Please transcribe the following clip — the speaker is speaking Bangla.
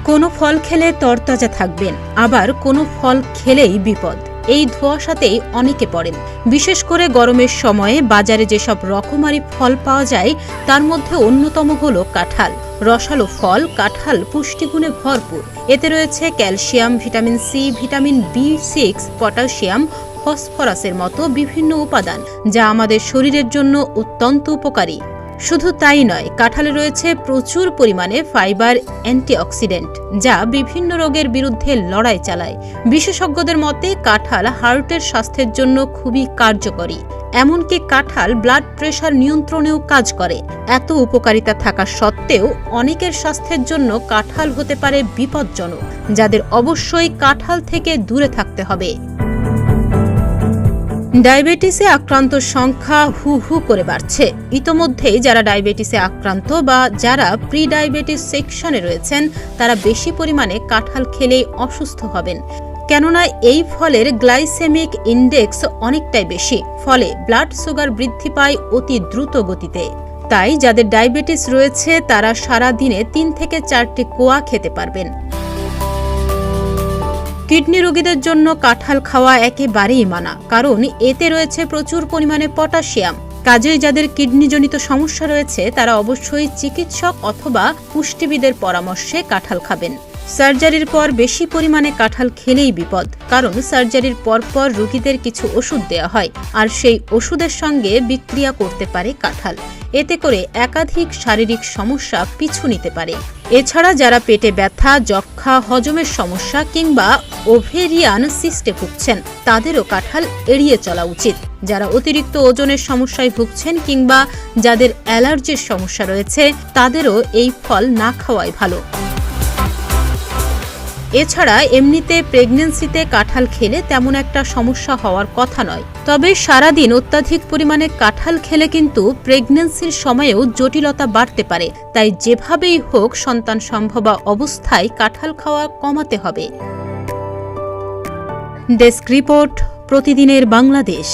কোনো ফল খেলে তরতাজা থাকবেন, আবার কোনো ফল খেলেই বিপদ। এই ধোঁয়াশাতেই অনেকে পড়েন। বিশেষ করে গরমের সময়ে বাজারে যেসব রকমারি ফল পাওয়া যায় তার মধ্যে অন্যতম হল কাঁঠাল। রসালো ফল কাঁঠাল পুষ্টিগুণে ভরপুর। এতে রয়েছে calcium, vitamin C, vitamin B6, potassium, ফসফরাসের মতো বিভিন্ন উপাদান যা আমাদের শরীরের জন্য অত্যন্ত উপকারী। শুধু তাই নয়, কাঁঠালে রয়েছে প্রচুর পরিমাণে ফাইবার, অ্যান্টিঅক্সিডেন্ট যা বিভিন্ন রোগের বিরুদ্ধে লড়াই চালায়। বিশেষজ্ঞদের মতে কাঁঠাল হার্টের স্বাস্থ্যের জন্য খুবই কার্যকরী। এমনকি কাঁঠাল ব্লাড প্রেশার নিয়ন্ত্রণেও কাজ করে। এত উপকারিতা থাকা সত্ত্বেও অনেকের স্বাস্থ্যের জন্য কাঁঠাল হতে পারে বিপজ্জনক, যাদের অবশ্যই কাঁঠাল থেকে দূরে থাকতে হবে। ডায়াবেটিসে আক্রান্ত সংখ্যা হু হু করে বাড়ছে। ইতোমধ্যেই যারা ডায়াবেটিসে আক্রান্ত বা যারা প্রি ডায়াবেটিস সেকশনে রয়েছেন তারা বেশি পরিমাণে কাঁঠাল খেলেই অসুস্থ হবেন, কেননা এই ফলের গ্লাইসেমিক ইন্ডেক্স অনেকটাই বেশি। ফলে ব্লাড সুগার বৃদ্ধি পায় অতি দ্রুত গতিতে। তাই যাদের ডায়াবেটিস রয়েছে তারা সারা দিনে 3 থেকে 4টি কোয়া খেতে পারবেন। কিডনি রোগীদের জন্য কাঁঠাল খাওয়া একেবারেই মানা, কারণ এতে রয়েছে প্রচুর পরিমাণে পটাশিয়াম। কাজেই যাদের কিডনিজনিত সমস্যা রয়েছে তারা অবশ্যই চিকিৎসক অথবা পুষ্টিবিদের পরামর্শে কাঁঠাল খাবেন। সার্জারির পর বেশি পরিমাণে কাঁঠাল খেলেই বিপদ, কারণ সার্জারির পরপর রোগীদের কিছু ওষুধ দেওয়া হয়, আর সেই ওষুধের সঙ্গে বিক্রিয়া করতে পারে কাঁঠাল। এতে করে একাধিক শারীরিক সমস্যা পিছু নিতে পারে। এছাড়া যারা পেটে ব্যথা, যক্ষ্মা, হজমের সমস্যা কিংবা ওভেরিয়ান সিস্টে ভুগছেন তাদেরও কাঁঠাল এড়িয়ে চলা উচিত। যারা অতিরিক্ত ওজনের সমস্যায় ভুগছেন কিংবা যাদের অ্যালার্জির সমস্যা রয়েছে তাদেরও এই ফল না খাওয়াই ভালো। এছাড়া এমনিতে প্রেগন্যান্সিতে কাঁঠাল খেলে তেমন একটা সমস্যা হওয়ার কথা নয়, তবে সারাদিন অত্যাধিক পরিমাণে কাঁঠাল খেলে কিন্তু প্রেগন্যান্সির সময়েও জটিলতা বাড়তে পারে। তাই যেভাবেই হোক সন্তান সম্ভবা অবস্থায় কাঁঠাল খাওয়া কমাতে হবে। ডেস্ক রিপোর্ট, প্রতিদিনের বাংলাদেশ।